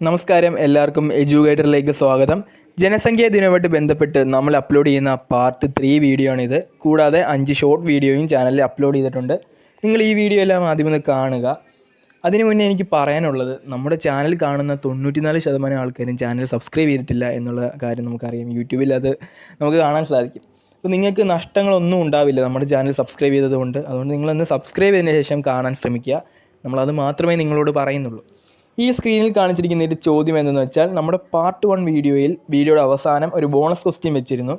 നമസ്കാരം, എല്ലാവർക്കും എഡ്യൂക്കേറ്ററിലേക്ക് സ്വാഗതം. ജനസംഖ്യാ ദിനവുമായിട്ട് ബന്ധപ്പെട്ട് നമ്മൾ അപ്ലോഡ് ചെയ്യുന്ന പാർട്ട് 3 വീഡിയോ ആണിത്. കൂടാതെ 5 ഷോർട്ട് വീഡിയോയും ചാനലിൽ അപ്ലോഡ് ചെയ്തിട്ടുണ്ട്. നിങ്ങൾ ഈ വീഡിയോ എല്ലാം ആദ്യം ഒന്ന് കാണുക. അതിനു മുന്നേ എനിക്ക് പറയാനുള്ളത്, നമ്മുടെ ചാനൽ കാണുന്ന 94% ആൾക്കാരും ചാനൽ സബ്സ്ക്രൈബ് ചെയ്തിട്ടില്ല എന്നുള്ള കാര്യം നമുക്കറിയാം. യൂട്യൂബിൽ അത് നമുക്ക് കാണാൻ സാധിക്കും. അപ്പോൾ നിങ്ങൾക്ക് നഷ്ടങ്ങളൊന്നും ഉണ്ടാവില്ല നമ്മുടെ ചാനൽ സബ്സ്ക്രൈബ് ചെയ്തതുകൊണ്ട്. അതുകൊണ്ട് നിങ്ങളൊന്ന് സബ്സ്ക്രൈബ് ചെയ്തതിന് ശേഷം കാണാൻ ശ്രമിക്കുക. നമ്മളത് മാത്രമേ നിങ്ങളോട് പറയുന്നുള്ളൂ. ഈ സ്ക്രീനിൽ കാണിച്ചിരിക്കുന്ന ഒരു ചോദ്യം എന്തെന്ന് വെച്ചാൽ, നമ്മുടെ പാർട്ട് 1 വീഡിയോയുടെ അവസാനം ഒരു ബോണസ് ക്വസ്റ്റ്യൻ വെച്ചിരുന്നു.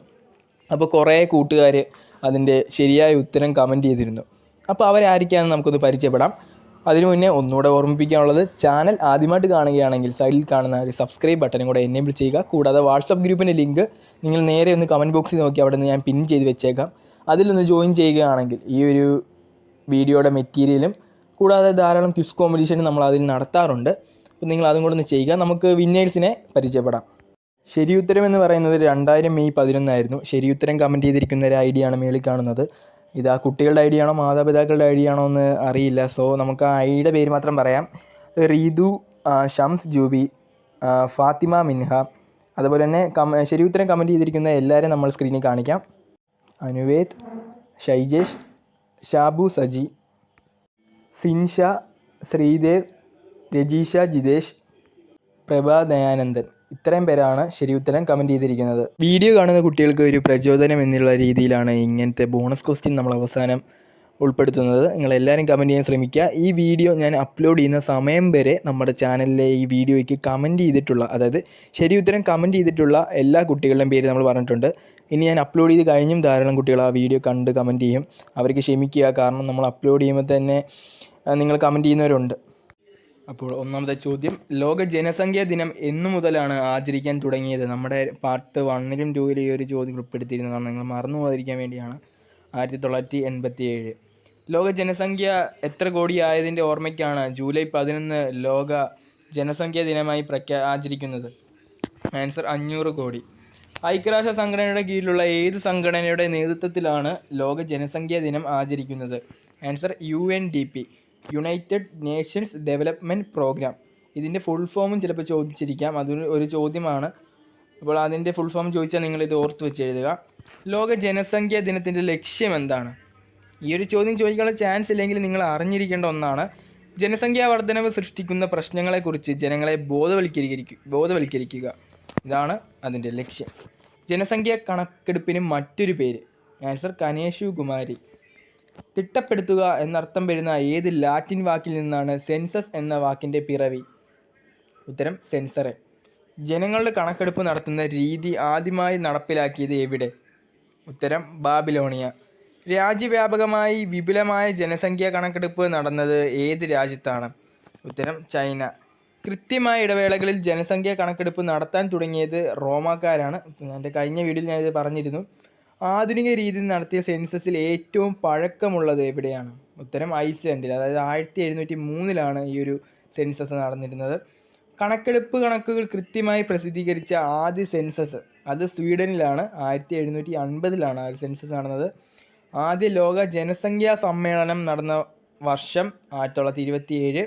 അപ്പോൾ കുറേ കൂട്ടുകാർ അതിൻ്റെ ശരിയായ ഉത്തരം കമൻറ്റ് ചെയ്തിരുന്നു. അപ്പോൾ അവരായിരിക്കാമെന്ന് നമുക്കൊന്ന് പരിചയപ്പെടാം. അതിനു മുന്നേ ഒന്നുകൂടെ ഓർമ്മിപ്പിക്കാനുള്ളത്, ചാനൽ ആദ്യമായിട്ട് കാണുകയാണെങ്കിൽ സൈഡിൽ കാണുന്ന ഒരു സബ്സ്ക്രൈബ് ബട്ടനും കൂടെ എനേബിൾ ചെയ്യുക. കൂടാതെ വാട്സപ്പ് ഗ്രൂപ്പിൻ്റെ ലിങ്ക് നിങ്ങൾ നേരെ ഒന്ന് കമൻറ്റ് ബോക്സിൽ നോക്കി അവിടെ നിന്ന് ഞാൻ പിൻ ചെയ്ത് വെച്ചേക്കാം. അതിലൊന്ന് ജോയിൻ ചെയ്യുകയാണെങ്കിൽ ഈ ഒരു വീഡിയോയുടെ മെറ്റീരിയലും കൂടാതെ ധാരാളം ക്വിസ് കോമ്പറ്റീഷൻ നമ്മൾ അതിൽ നടത്താറുണ്ട്. അപ്പോൾ നിങ്ങൾ അതും കൂടെ ഒന്ന് ചെയ്യുക. നമുക്ക് വിന്നേഴ്സിനെ പരിചയപ്പെടാം. ശരിയുത്തരം എന്ന് പറയുന്നത് 2000 മെയ് 11 ആയിരുന്നു. ശരിയുത്തരം കമൻറ്റ് ചെയ്തിരിക്കുന്ന ഒരു ഐ ഡിയാണ് മേളിൽ കാണുന്നത്. ഇത് ആ കുട്ടികളുടെ ഐ ഡിയാണോ മാതാപിതാക്കളുടെ ഐ ഡിയാണോ എന്ന് അറിയില്ല. സോ നമുക്ക് ആ ഐഡിയുടെ പേര് മാത്രം പറയാം. റീതു, ഷംസ് ജൂബി, ഫാത്തിമ മിൻഹ. അതുപോലെ തന്നെ ശരിയുത്തരം കമൻറ്റ് ചെയ്തിരിക്കുന്ന എല്ലാവരും നമ്മൾ സ്ക്രീനിൽ കാണിക്കാം. അനുവേദ്, ഷൈജേഷ്, ഷാബു സജി, സിൻഷ, ശ്രീദേവ്, രജീഷ ജിതേഷ്, പ്രഭാ ദയാനന്ദൻ. ഇത്രയും പേരാണ് ശരി ഉത്തരം കമൻറ്റ് ചെയ്തിരിക്കുന്നത്. വീഡിയോ കാണുന്ന കുട്ടികൾക്ക് ഒരു പ്രചോദനം എന്നുള്ള രീതിയിലാണ് ഇങ്ങനത്തെ ബോണസ് ക്വസ്റ്റ്യൻ നമ്മൾ അവസാനം ഉൾപ്പെടുത്തുന്നത്. നിങ്ങളെല്ലാവരും കമൻറ്റ് ചെയ്യാൻ ശ്രമിക്കുക. ഈ വീഡിയോ ഞാൻ അപ്ലോഡ് ചെയ്യുന്ന സമയം വരെ നമ്മുടെ ചാനലിലെ ഈ വീഡിയോയ്ക്ക് കമൻറ്റ് ചെയ്തിട്ടുള്ള, അതായത് ശരി ഉത്തരം കമൻറ്റ് ചെയ്തിട്ടുള്ള എല്ലാ കുട്ടികളുടെയും പേര് നമ്മൾ പറഞ്ഞിട്ടുണ്ട്. ഇനി ഞാൻ അപ്ലോഡ് ചെയ്ത് കഴിഞ്ഞും ധാരാളം കുട്ടികൾ ആ വീഡിയോ കണ്ട് കമൻറ്റ് ചെയ്യും. അവർക്ക് ക്ഷമിക്കുക, കാരണം നമ്മൾ അപ്ലോഡ് ചെയ്യുമ്പോൾ തന്നെ നിങ്ങൾ കമൻറ്റ് ചെയ്യുന്നവരുണ്ട്. അപ്പോൾ ഒന്നാമത്തെ ചോദ്യം, ലോക ജനസംഖ്യാ ദിനം എന്നു മുതലാണ് ആചരിക്കാൻ തുടങ്ങിയത്? നമ്മുടെ പാർട്ട് 1ലും 2ലും ഈ ഒരു ചോദ്യം ഉൾപ്പെടുത്തിയിരുന്നതാണ്. നിങ്ങൾ മറന്നു പോകാതിരിക്കാൻ വേണ്ടിയാണ്. 1987. ലോക ജനസംഖ്യ എത്ര കോടിയായതിൻ്റെ ഓർമ്മയ്ക്കാണ് ജൂലൈ 11 ലോക ജനസംഖ്യാ ദിനമായി ആചരിക്കുന്നത്? ആൻസർ 500 കോടി. ഐക്യരാഷ്ട്ര സംഘടനയുടെ കീഴിലുള്ള ഏത് സംഘടനയുടെ നേതൃത്വത്തിലാണ് ലോക ജനസംഖ്യാ ദിനം ആചരിക്കുന്നത്? Answer UNDP, united nations development programme. ഇതിൻ്റെ ഫുൾ ഫോമും ചിലപ്പോൾ ചോദിച്ചിരിക്കാം. അതൊരു ഒരു ചോദ്യമാണ്. അപ്പോൾ അതിൻ്റെ ഫുൾ ഫോം ചോദിച്ചാൽ നിങ്ങളിത് ഓർത്ത് വെച്ച് എഴുതുക. ലോക ജനസംഖ്യാ ദിനത്തിൻ്റെ ലക്ഷ്യം എന്താണ്? ഈ ഒരു ചോദ്യം ചോദിക്കാനുള്ള ചാൻസ് ഇല്ലെങ്കിൽ നിങ്ങൾ അറിഞ്ഞിരിക്കേണ്ട ഒന്നാണ്. ജനസംഖ്യാ വർധനവ് സൃഷ്ടിക്കുന്ന പ്രശ്നങ്ങളെക്കുറിച്ച് ജനങ്ങളെ ബോധവൽക്കരിക്കുക. ഇതാണ് അതിൻ്റെ ലക്ഷ്യം. ജനസംഖ്യാ കണക്കെടുപ്പിന് മറ്റൊരു പേര്? ആൻസർ കനേഷു കുമാരി. തിട്ടപ്പെടുത്തുക എന്നർത്ഥം വരുന്ന ഏത് ലാറ്റിൻ വാക്കിൽ നിന്നാണ് സെൻസസ് എന്ന വാക്കിൻ്റെ പിറവി? ഉത്തരം സെൻസറെ. ജനങ്ങളുടെ കണക്കെടുപ്പ് നടത്തുന്ന രീതി ആദ്യമായി നടപ്പിലാക്കിയത് എവിടെ? ഉത്തരം ബാബിലോണിയ. രാജ്യവ്യാപകമായി വിപുലമായ ജനസംഖ്യാ കണക്കെടുപ്പ് നടന്നത് ഏത് രാജ്യത്താണ്? ഉത്തരം ചൈന. കൃത്യമായ ഇടവേളകളിൽ ജനസംഖ്യാ കണക്കെടുപ്പ് നടത്താൻ തുടങ്ങിയത് റോമാക്കാരാണ്. എൻ്റെ കഴിഞ്ഞ വീഡിയോയിൽ ഞാനിത് പറഞ്ഞിരുന്നു. ആധുനിക രീതിയിൽ നടത്തിയ സെൻസസിൽ ഏറ്റവും പഴക്കമുള്ളത് എവിടെയാണ്? ഉത്തരം ഐസ്ലാൻഡിൽ. അതായത് 1703 ഈ ഒരു സെൻസസ് നടന്നിരുന്നത്. കണക്കെടുപ്പ് കണക്കുകൾ കൃത്യമായി പ്രസിദ്ധീകരിച്ച ആദ്യ സെൻസസ് അത് സ്വീഡനിലാണ്. 1750 ആ ഒരു സെൻസസ് നടന്നത്. ആദ്യ ലോക ജനസംഖ്യാ സമ്മേളനം നടന്ന വർഷം 1927.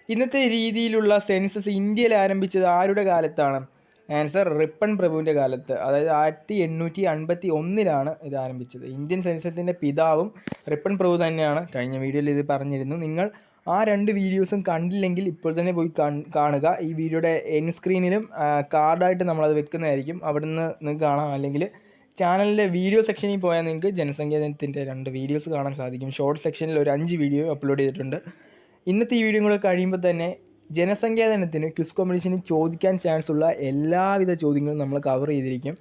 ഇന്നത്തെ രീതിയിലുള്ള സെൻസസ് ഇന്ത്യയിൽ ആരംഭിച്ചത് ആരുടെ കാലത്താണ്? ആൻസർ റിപ്പൺ പ്രഭുവിൻ്റെ കാലത്ത്. അതായത് 1851 ഇത് ആരംഭിച്ചത്. ഇന്ത്യൻ സെൻസസിൻ്റെ പിതാവും റിപ്പൺ പ്രഭു തന്നെയാണ്. കഴിഞ്ഞ വീഡിയോയിൽ ഇത് പറഞ്ഞിരുന്നു. നിങ്ങൾ ആ 2 വീഡിയോസും കണ്ടില്ലെങ്കിൽ ഇപ്പോൾ തന്നെ പോയി കാണുക. ഈ വീഡിയോയുടെ എൻ സ്ക്രീനിലും കാർഡായിട്ട് നമ്മളത് വെക്കുന്നതായിരിക്കും. അവിടെ നിന്ന് നിങ്ങൾക്ക് കാണാം. അല്ലെങ്കിൽ ചാനലിലെ വീഡിയോ സെക്ഷനിൽ പോയാൽ നിങ്ങൾക്ക് ജനസംഖ്യാ ദിനത്തിൻ്റെ 2 വീഡിയോസ് കാണാൻ സാധിക്കും. ഷോർട്ട് സെക്ഷനിൽ ഒരു 5 വീഡിയോ അപ്ലോഡ് ചെയ്തിട്ടുണ്ട്. ഇന്നത്തെ ഈ വീഡിയോ കൂടെ കഴിയുമ്പോൾ തന്നെ ജനസംഖ്യാ ദിനത്തിന് ക്വിസ് കോമ്പറ്റീഷനിൽ ചോദിക്കാൻ ചാൻസ് ഉള്ള എല്ലാവിധ ചോദ്യങ്ങളും നമ്മൾ കവർ ചെയ്തിരിക്കും.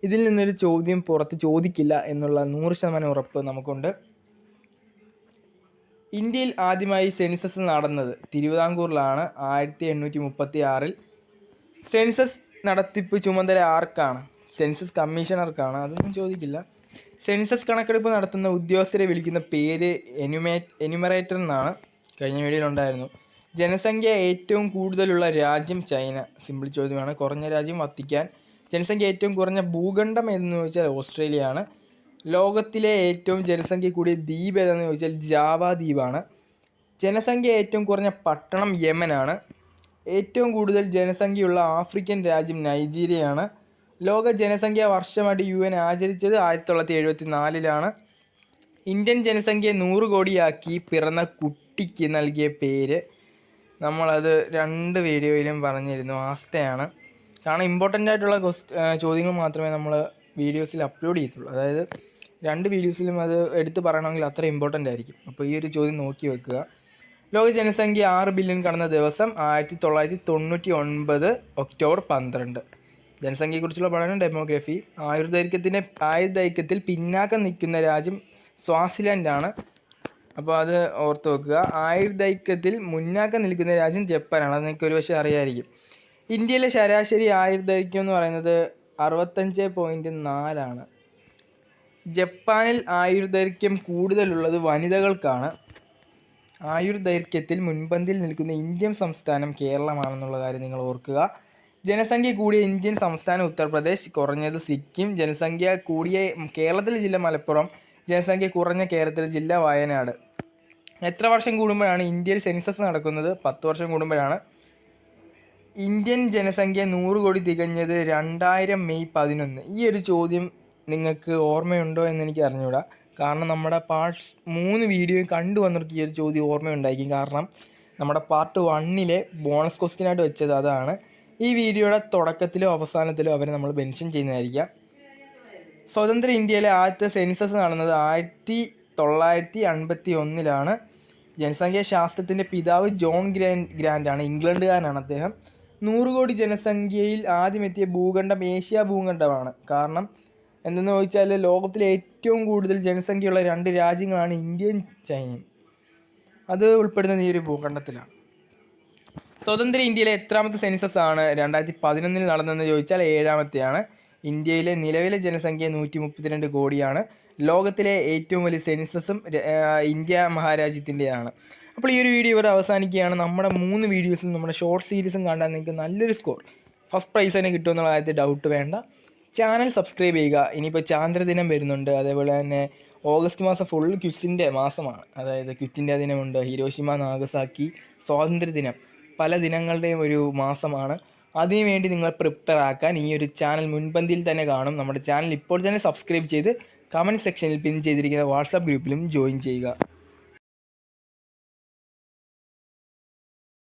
ഇതിൽ നിന്നൊരു ചോദ്യം പുറത്ത് ചോദിക്കില്ല എന്നുള്ള 100% ഉറപ്പ് നമുക്കുണ്ട്. ഇന്ത്യയിൽ ആദ്യമായി സെൻസസ് നടന്നത് തിരുവിതാംകൂറിലാണ് 1836. സെൻസസ് നടത്തിപ്പ് ചുമതല ആർക്കാണ്? സെൻസസ് കമ്മീഷണർക്കാണ്. അതൊന്നും ചോദിക്കില്ല. സെൻസസ് കണക്കെടുപ്പ് നടത്തുന്ന ഉദ്യോഗസ്ഥരെ വിളിക്കുന്ന പേര് എന്യൂമറേറ്റർ എന്നാണ്. കഴിഞ്ഞ വീഡിയോയിലുണ്ടായിരുന്നു. ജനസംഖ്യ ഏറ്റവും കൂടുതലുള്ള രാജ്യം ചൈന. സിമ്പിൾ ചോദ്യമാണ്. കുറഞ്ഞ രാജ്യം വത്തിക്കാൻ. ജനസംഖ്യ ഏറ്റവും കുറഞ്ഞ ഭൂഖണ്ഡം എന്ന് ചോദിച്ചാൽ ഓസ്ട്രേലിയയാണ്. ലോകത്തിലെ ഏറ്റവും ജനസംഖ്യ കൂടിയ ദ്വീപ് ഏതെന്ന് ചോദിച്ചാൽ ജാവ ദ്വീപാണ്. ജനസംഖ്യ ഏറ്റവും കുറഞ്ഞ പട്ടണം യമനാണ്. ഏറ്റവും കൂടുതൽ ജനസംഖ്യയുള്ള ആഫ്രിക്കൻ രാജ്യം നൈജീരിയയാണ്. ലോക ജനസംഖ്യാ വർഷമായിട്ട് UN ആചരിച്ചത് 1974 ഇന്ത്യൻ ജനസംഖ്യ 100 കോടിയാക്കി പിറന്ന കുട്ടിക്ക് നൽകിയ പേര് നമ്മളത് 2 വീഡിയോയിലും പറഞ്ഞിരുന്നു, ആസ്തയാണ്. കാരണം ഇമ്പോർട്ടൻ്റ് ആയിട്ടുള്ള ചോദ്യങ്ങൾ മാത്രമേ നമ്മൾ വീഡിയോസിൽ അപ്ലോഡ് ചെയ്യത്തുള്ളൂ. അതായത് 2 വീഡിയോസിലും അത് എടുത്ത് പറയണമെങ്കിൽ അത്ര ഇമ്പോർട്ടൻ്റ് ആയിരിക്കും. അപ്പോൾ ഈ ഒരു ചോദ്യം നോക്കി വെക്കുക. ലോക ജനസംഖ്യ 6 ബില്യൺ കടന്ന ദിവസം 1999 ഒക്ടോബർ 12. ജനസംഖ്യയെക്കുറിച്ചുള്ള പഠനം ഡെമോഗ്രഫി. ആയുർദൈർഘ്യത്തിൽ പിന്നാക്കം നിൽക്കുന്ന രാജ്യം സ്വാസിലാൻഡാണ്. അപ്പോൾ അത് ഓർത്ത് വെക്കുക. ആയുർദൈർഘ്യത്തിൽ മുന്നാക്കം നിൽക്കുന്ന രാജ്യം ജപ്പാനാണ്. അത് നിങ്ങൾക്ക് ഒരുപക്ഷെ അറിയാമായിരിക്കും. ഇന്ത്യയിലെ ശരാശരി ആയുർദൈർഘ്യം എന്ന് പറയുന്നത് 65.4. ജപ്പാനിൽ ആയുർദൈർഘ്യം കൂടുതലുള്ളത് വനിതകൾക്കാണ്. ആയുർദൈർഘ്യത്തിൽ മുൻപന്തിയിൽ നിൽക്കുന്ന ഇന്ത്യൻ സംസ്ഥാനം കേരളമാണെന്നുള്ള കാര്യം നിങ്ങൾ ഓർക്കുക. ജനസംഖ്യ കൂടിയ ഇന്ത്യൻ സംസ്ഥാനം ഉത്തർപ്രദേശ്, കുറഞ്ഞത് സിക്കിം. ജനസംഖ്യ കൂടിയ കേരളത്തിലെ ജില്ല മലപ്പുറം, ജനസംഖ്യ കുറഞ്ഞ കേരളത്തിലെ ജില്ല വയനാട്. എത്ര വർഷം കൂടുമ്പോഴാണ് ഇന്ത്യയിൽ സെൻസസ് നടക്കുന്നത്? 10 വർഷം കൂടുമ്പോഴാണ്. ഇന്ത്യൻ ജനസംഖ്യ 100 കോടി തികഞ്ഞത് 2000 മെയ് 11. ഈ ഒരു ചോദ്യം നിങ്ങൾക്ക് ഓർമ്മയുണ്ടോ എന്നെനിക്ക് അറിഞ്ഞുകൂടാ. കാരണം നമ്മുടെ പാർട്ട് 3 വീഡിയോയും കണ്ടു വന്നവർക്ക് ഈ ഒരു ചോദ്യം ഓർമ്മയുണ്ടായിരിക്കും. കാരണം നമ്മുടെ പാർട്ട് 1 ബോണസ് ക്വസ്റ്റ്യനായിട്ട് വെച്ചത് അതാണ്. ഈ വീഡിയോയുടെ തുടക്കത്തിലോ അവസാനത്തിലോ അവരെ നമ്മൾ മെൻഷൻ ചെയ്യുന്നതായിരിക്കാം. സ്വതന്ത്ര ഇന്ത്യയിലെ ആദ്യത്തെ സെൻസസ് നടന്നത് 1951. ജനസംഖ്യാ ശാസ്ത്രത്തിൻ്റെ പിതാവ് ജോൺ ഗ്രാൻഡാണ്. ഇംഗ്ലണ്ടുകാരനാണ് അദ്ദേഹം. 100 കോടി ജനസംഖ്യയിൽ ആദ്യമെത്തിയ ഭൂഖണ്ഡം ഏഷ്യ ഭൂഖണ്ഡമാണ്. കാരണം എന്തെന്ന് ചോദിച്ചാൽ ലോകത്തിലെ ഏറ്റവും കൂടുതൽ ജനസംഖ്യയുള്ള 2 രാജ്യങ്ങളാണ് ഇന്ത്യയും ചൈനയും. അത് ഉൾപ്പെടുന്നത് ഈ ഒരു ഭൂഖണ്ഡത്തിലാണ്. സ്വതന്ത്ര ഇന്ത്യയിലെ എത്രാമത്തെ സെൻസസ് ആണ് 2011 നടന്നതെന്ന് ചോദിച്ചാൽ 7ാമത്തെയാണ്. ഇന്ത്യയിലെ നിലവിലെ ജനസംഖ്യ 132 കോടിയാണ്. ലോകത്തിലെ ഏറ്റവും വലിയ സെൻസസും ഇന്ത്യ മഹാരാജ്യത്തിൻ്റെയാണ്. അപ്പോൾ ഈ ഒരു വീഡിയോ ഇവിടെ അവസാനിക്കുകയാണ്. നമ്മുടെ 3 വീഡിയോസും നമ്മുടെ ഷോർട്ട് സീരീസും കണ്ടാൽ നിങ്ങൾക്ക് നല്ലൊരു സ്കോർ, ഫസ്റ്റ് പ്രൈസ് തന്നെ കിട്ടുമെന്നുള്ള കാര്യത്തിൽ ഡൗട്ട് വേണ്ട. ചാനൽ സബ്സ്ക്രൈബ് ചെയ്യുക. ഇനിയിപ്പോൾ ചാന്ദ്രദിനം വരുന്നുണ്ട്. അതേപോലെ തന്നെ ഓഗസ്റ്റ് മാസം ഫുൾ ക്വിസിൻ്റെ മാസമാണ്. അതായത് ക്വിറ്റ് ഇന്ത്യ ദിനമുണ്ട്, ഹിരോഷിമ നാഗസാക്കി, സ്വാതന്ത്ര്യദിനം, പല ദിനങ്ങളുടെയും ഒരു മാസമാണ്. അതിനുവേണ്ടി നിങ്ങളെ പ്രിപ്പയർ ആക്കാൻ ഈ ഒരു ചാനൽ മുൻപന്തിയിൽ തന്നെ കാണും. നമ്മുടെ ചാനൽ ഇപ്പോൾ തന്നെ സബ്സ്ക്രൈബ് ചെയ്ത് കമൻറ്റ് സെക്ഷനിൽ പിൻ ചെയ്തിരിക്കുന്ന വാട്സാപ്പ് ഗ്രൂപ്പിലും ജോയിൻ ചെയ്യുക.